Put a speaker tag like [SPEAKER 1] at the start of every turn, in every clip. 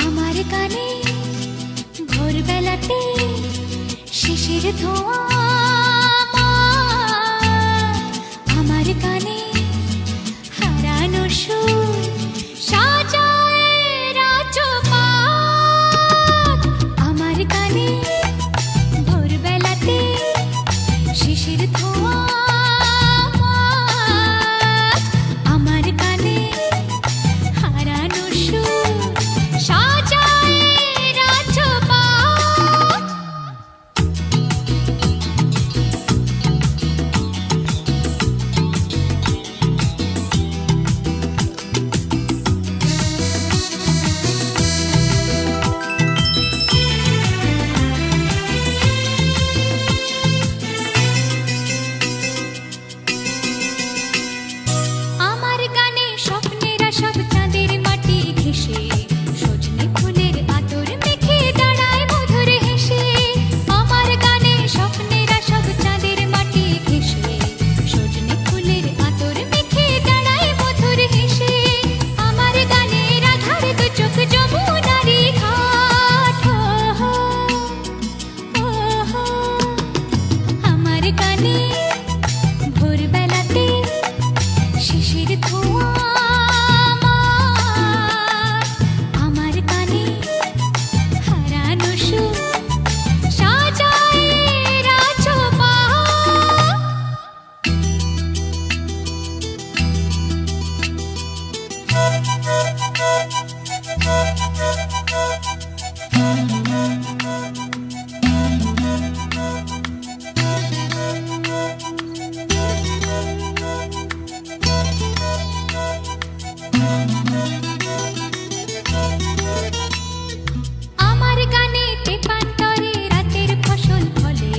[SPEAKER 1] আমার কানে ভোরবেলাতে শিশির ধোঁয়া, আমার কানে হারানো সুর সাজায় রাজপাট। আমার কানে ভোরবেলাতে শিশির ধোঁয়া, আমার কানে হারানো সুর সাজায় রাজপাট। আমার গানে স্বপ্নেরা সব চাঁদের মাটি ঘেঁষে, সজনে ফুলের আতর মেখে দাঁড়ায় মধুর হেসে। আমার গানে স্বপ্নেরা সব চাঁদের মাটি ঘেঁষে, সজনে ফুলের আতর মেখে দাঁড়ায় মধুর হেসে। আমার গানে রাধার দু চোখ যমুনারি ঘাট, আমার গানে ভোরবেলাতে শিশির ধোঁয়া, আমার কানে হারানো সুর সাজায় রাজপাট। আমার গানে তেপান্তরে রাতের ফসল ফলে,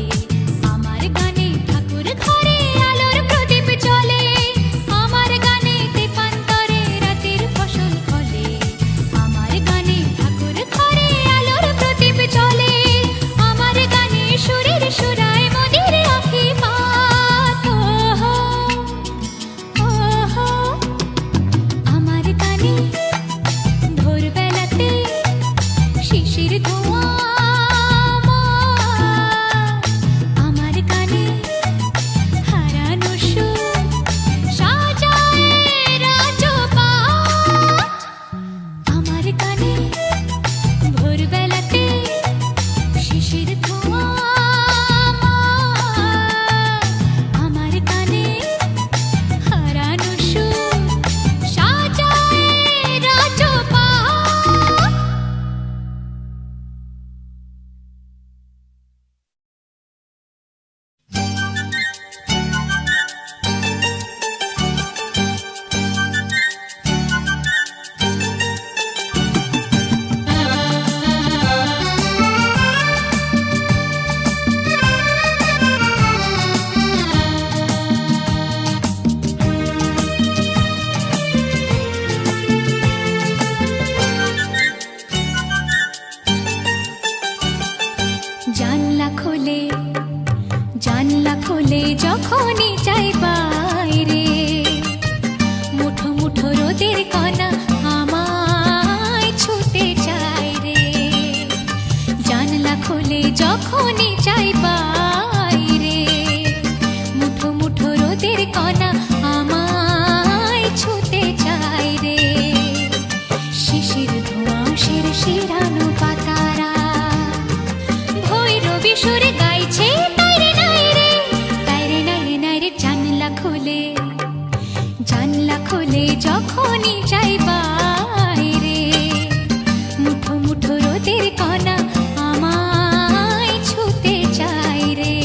[SPEAKER 1] আমার গানে ঠাকুর ঘরে আলোর প্রদীপ জ্বলে। আমার গানে তেপান্তরে রাতের ফসল ফলে, আমার গানে ঠাকুর ঘরে আলোর প্রদীপ জ্বলে। আমার গানে সুরের সুরায় মনের আঁখি পাত, আমার গানে ভোরবেলাতে শিশির ধোঁয়া, আমার কানে হারানো সুর সাজায় রাজপাট। আমার কানে ভোরবেলাতে শিশির ধোঁয়া, আমার কানে হারানো সুর সাজায় রাজপাট। জানলা খোলে, জানলা খোলে যখনই যাই বাইরে, মুঠো মুঠো রোদের কণা আমায় ছুটে যায় রে। জানলা খোলে যখনই যাই বাইরে, মুঠো মুঠো রোদের কণা আমায় ছুটে যায় রে। শিশির ধোঁয়া শিরশিরানো পাতারা ভৈরবী সুরে গাইছে তাইরে নাইরে, তাইরে নাইরে নাইরে। জানলা খোলে, জানলা খোলে যখনই যাই বাইরে, মুঠো মুঠো রোদের কণা আমায় ছুটে যায় রে।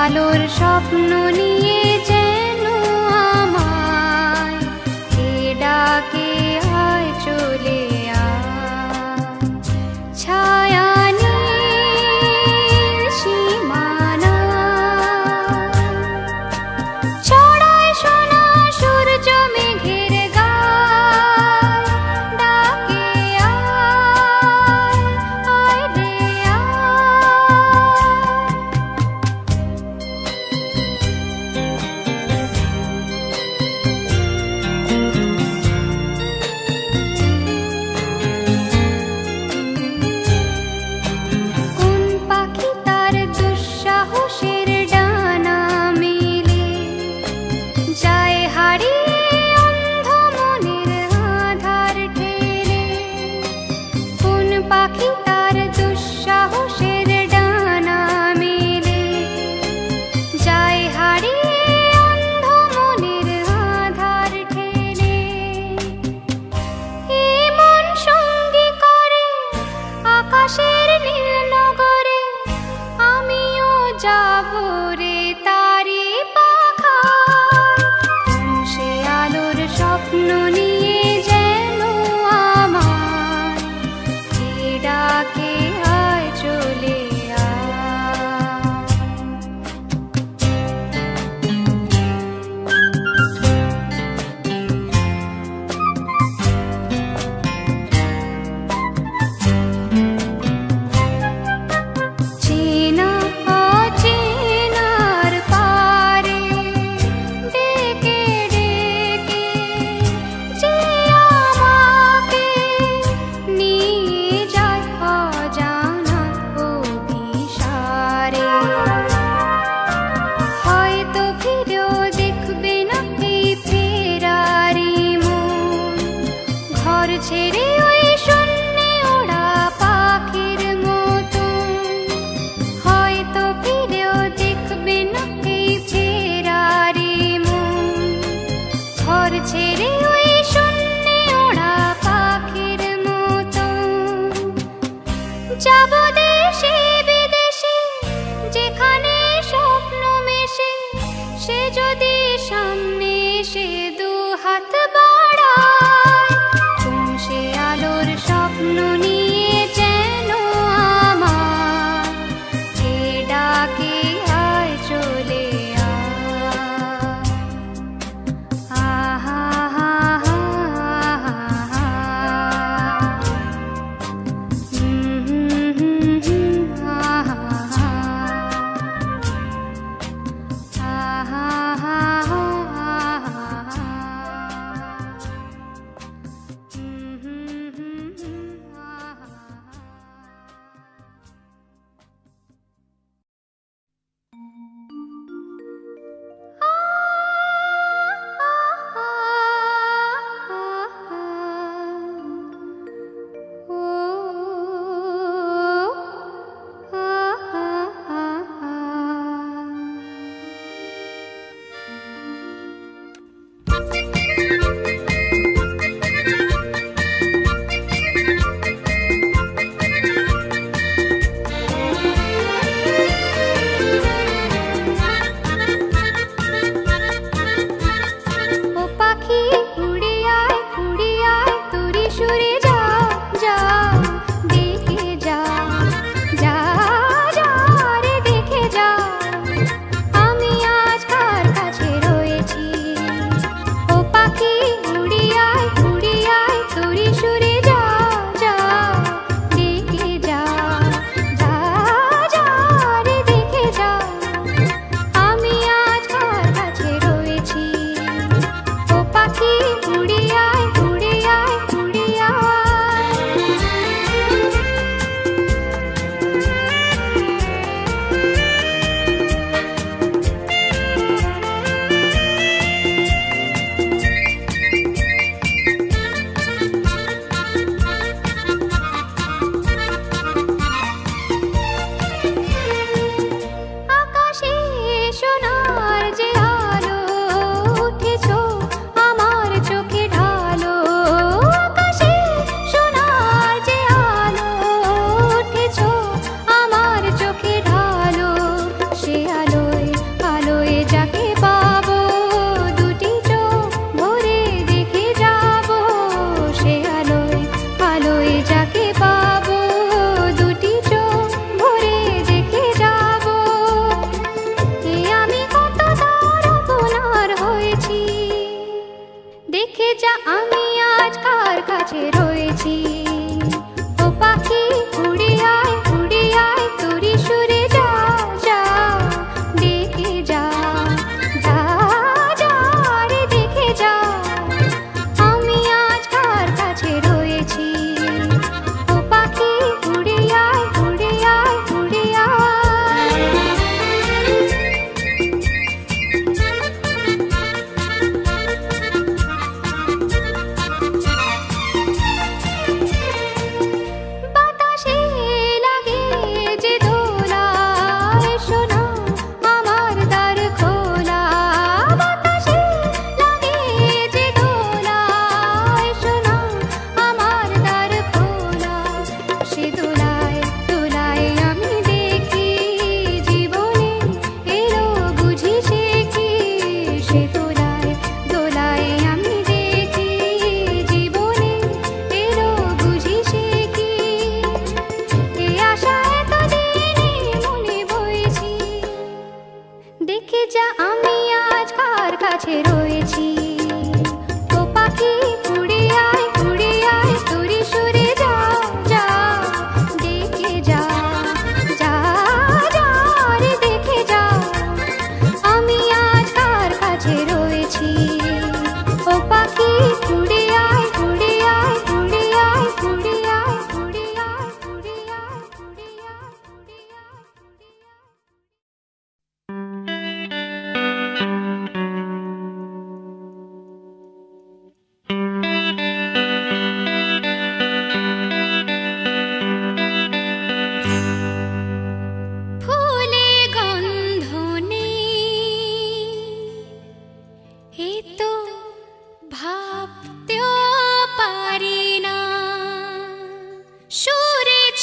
[SPEAKER 1] আলোর স্বপ্ন নিয়ে যেন আমায় কে ডাকে আয় চলে আয় ছায়া নীল সীমানা ছড়ায় সোনা সূর্য মেঘের গায় ডাকে আয় আয় রে কোন পাখি তার দুঃসাহসের ডানা মেলে যায় হারিয়ে অন্ধ মনের আধার ঠেলে কোন পাখি তার দুঃসাহসের ডানা মেলে যায় হারিয়ে অন্ধ মনের আধার ঠেলে এমন সঙ্গী করে আকাশের নীল নগরে আমিও যাব রে তারি পাখায় সে আলোর স্বপ্ন নিয়ে যেন আমায় কে ডাকে আয় চলে আয় চেনা অচেনা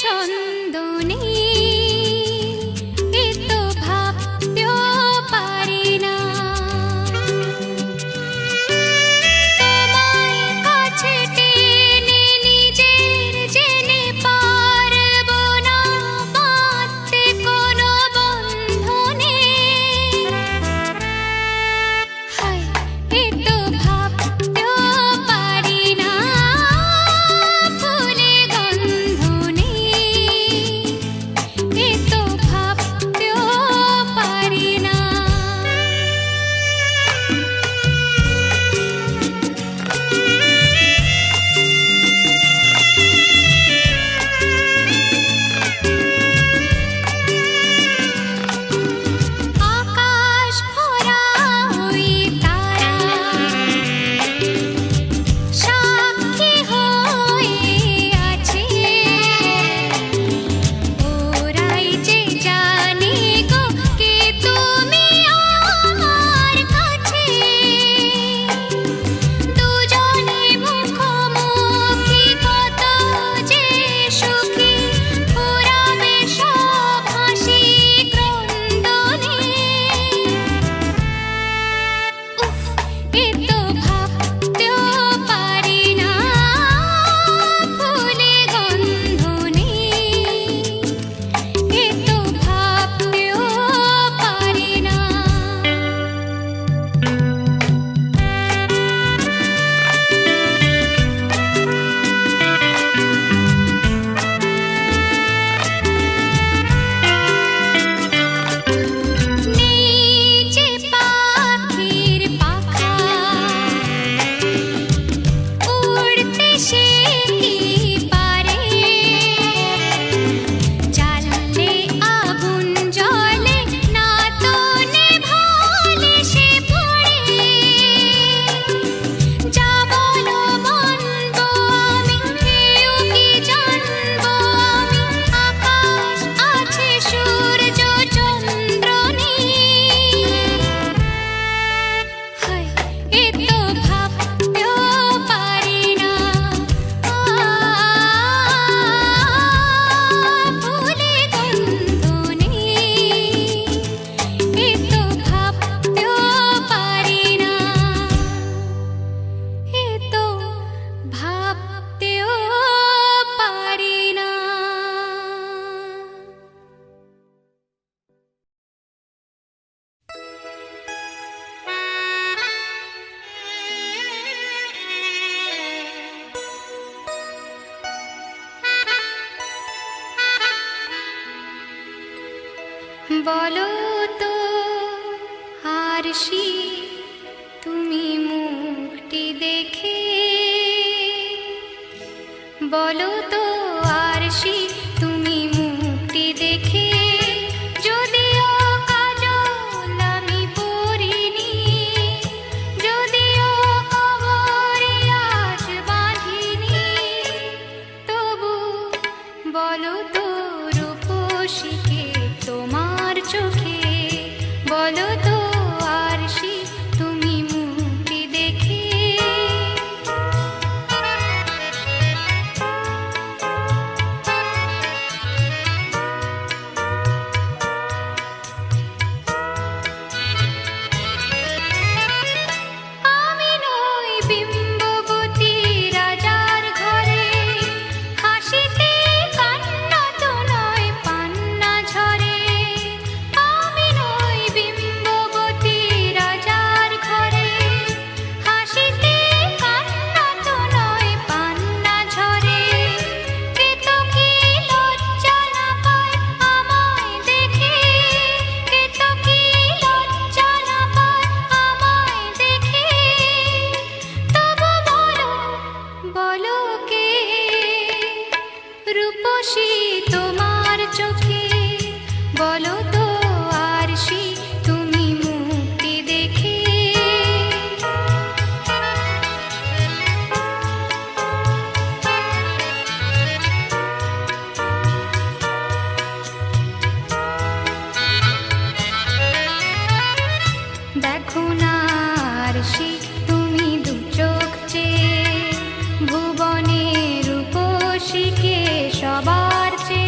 [SPEAKER 1] ছন্দ নেই, এ তো ভাবতেও পারি না। তোমায় কাছে টেনে নিজের জেনে পারবো না বাঁধতে কোনো বন্ধনে। হায়, এ তো ভাবতেও পারি না, ফুলে গন্ধ নেই, এ তো ভাবতেও পারি না। আকাশ ভরা ওই তারা সাক্ষী হয়ে আছে, ওরাই যে জানে গো কে তুমি আমার কাছে। দুজনে মুখোমুখি কত যে সুখী, ফুরাবে সব হাসি ক্রন্দনে। উফ, এ তো ভাবতেও পারি না, ফুলে গন্ধ নেই, এ তো ভাবতেও পারি না। নেই যে পাখির পাখা, উড়তে সে কি পারে, জ্বাললে আগুন জ্বলে না তো নেভালে সে পড়ে। যা বলো মানবো আমি, কেউ কি জানবো আমি, আকাশ আছে সূর্য চন্দ্র নেই। হায়, এ তো ভাবতেও পারি না, ফুলে গন্ধ নেই, এ তো ভাবতেও পারি না, এ তো ভাবতেও পারি না। বলো তো আরশি, তুমি মুখটি দেখে, বলো তো আরশি, তুমি মুখটি দেখে, যদিও কাজল আমি পরিনি, যদিও কবরে আজ বাঁধিনি, তবু বলো তো রূপসীকে তোমার চোখে, বলো তো আরশি, তুমি মুখটি দেখে। আমি নই বিম্ববতী রাজার ঘরে, হাসিতে কান্না তো নয় পান্না ঝরে। আমি নই বিম্ববতী রাজার ঘরে, হাসিতে কান্না তো নয় পান্না ঝরে। কে তো কি লজ্জা না পায় আমায় দেখে, কে তো কি লজ্জা না পায় আমায় দেখে, তবু বলো, বলো কে রূপসী তোমার চোখে, বলো তো আরশি, তুমি মুক্তি দেখে। দেখো না আরশি, তুমি দু চোখ চেয়ে ভুবনের রূপসীকে সবার চেয়ে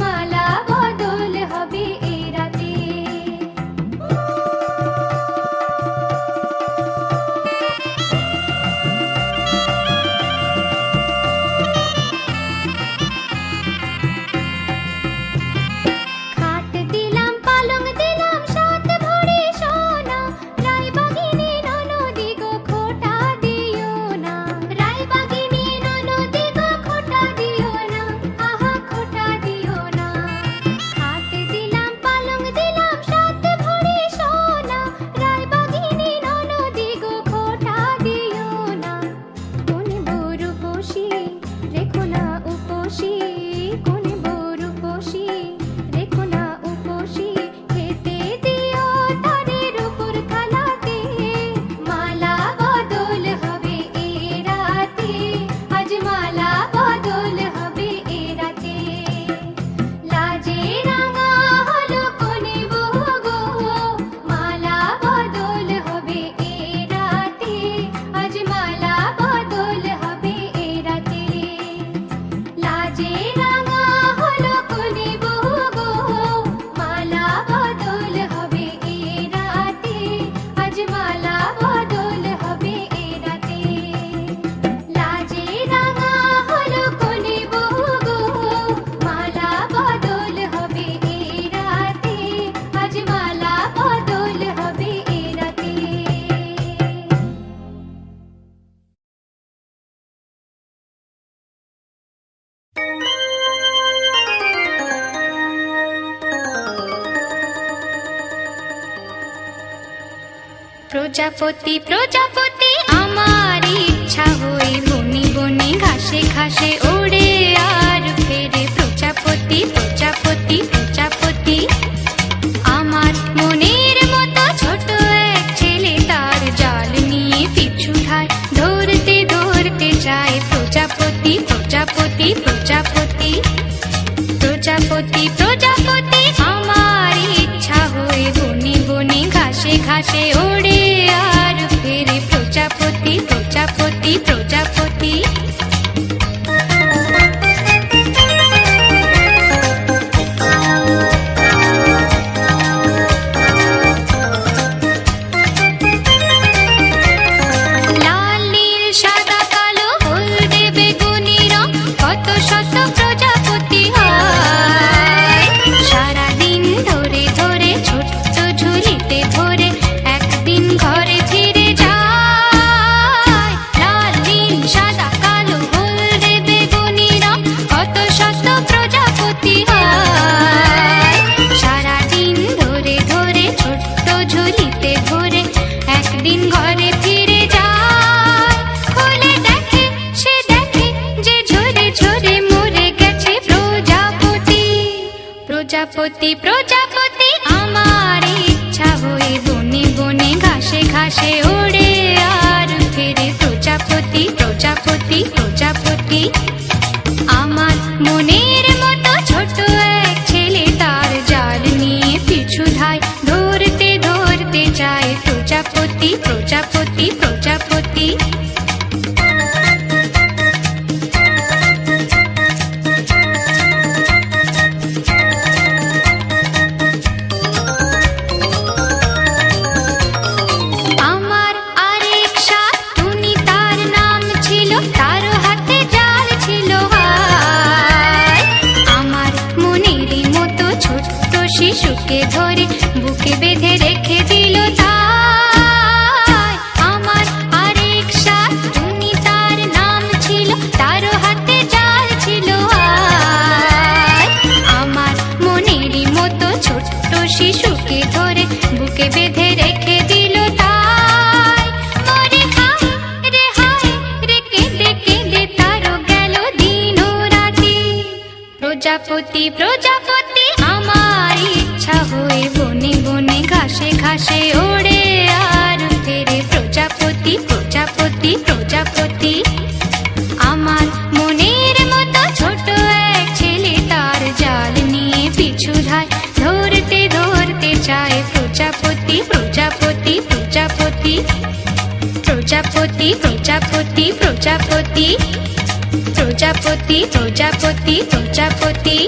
[SPEAKER 1] মালা বদল হবে এ রাতে। খাট দিলাম পালং দিলাম সাত ভরি সোনা, রায়বাগিনী ননদি গো খোটা দিও না, রায়বাগিনী ননদি গো খোটা দিও না, আহা খোটা দিও না। খাট দিলাম পালং দিলাম সাত ভরি সোনা, রায়বাগিনী ননদি গো খোটা দিও না। কোন বড় বসি রেখো না উপসী, কোন বড় বসি রেখো না উপসী, খেতে দিও তারের উপর খালাতে। মালা বদল হবে এ রাতে, আজ মালা বদল হবে এ রাতে। লাজে রাঙা হলো কোনে বহু গো, মালা বদল হবে এ রাতে, আজ মালা বদল হবে এ রাতে। লাজে রাঙা হলো কোনে বহু গো, মালা বদল হবে এ রাতে, আজ মালা বদল হবে এ রাতে। লাজে রাঙা হলো কোনে বহু গো, মালা বদল হবে এ রাতে, আজ মালা বদল হবে এ রাতে। প্রজাপতি প্রজাপতি আমার ইচ্ছা হয়ে বনে বনে ঘাসে ঘাসে ওড়ে আর ফেরে। প্রজাপতি প্রজাপতি প্রজাপতি আমার মনের মতো ছোট এক ছেলে, তার জাল নিয়ে পিছু ধায় ধরতে ধরতে যায়। প্রজাপতি প্রজাপতি প্রজাপতি প্রজাপতি প্রজাপতি আমার ইচ্ছা হয়ে বনে বনে ঘাসে ঘাসে ওড়ে আর ফেরে। প্রজাপতি প্রজাপতি প্রজাপতি লাল নীল সাদা কালো হলদে বেগুনি রং, কত শত প্রজাপতি হয়। সারাদিন ধরে ধরে ছোট্ট ঝুলিতে ভরে একদিন ঘরে ফিরে যায়। লাল নীল সাদা কালো হলদে বেগুনি রং, কত শত প্রজাপতি হয়। সারাদিন ধরে ধরে ছোট্ট ঝুলিতে ভরে একদিন ঘরে ফিরে যায়। খুলে দেখে সে দেখে যে ঝরে ঝরে মরে গেছে প্রজাপতি। প্রজাপতি প্রজাপতি আমার ইচ্ছা হয়ে বনে বনে ঘাসে ঘাসে ওড়ে আর ফেরে। প্রজাপতি প্রজাপতি প্রজাপতি আমার মনের মতো ছোট এক ছেলে, তার জাল নিয়ে পিছু ধায় ধরতে ধরতে যায়। প্রজাপতি প্রজাপতি প্রজাপতি আমার আরেক সাথী, তার নাম ছিল, তারও হাতে জাল ছিল হায়। আমার মনেরই মতো ছোট্ট শিশুকে ধরে বুকে বেঁধে রেখে দিল তাই। আমার আরেক সাথী, তার নাম ছিল, তারও হাতে জাল ছিল হায়। আমার মনেরই মতো ছোট্ট শিশুকে ধরে বুকে বেঁধে রেখে দিল তাই। মরে হায় রে কেঁদে কেঁদে তারও গেল দিন ও রাতি। প্রজাপতি প্রজাপতি আমার ইচ্ছা হয়ে বনে বনে ঘাসে ঘাসে ওড়ে আর ফেরে। প্রজাপতি প্রজাপতি প্রজাপতি আমার মনের মতো ছোট এক ছেলে, তার জাল নিয়ে পিছু ধায় ধরতে ধরতে যায়। প্রজাপতি প্রজাপতি প্রজাপতি প্রজাপতি প্রজাপতি প্রজাপতি প্রজাপতি প্রজাপতি প্রজাপতি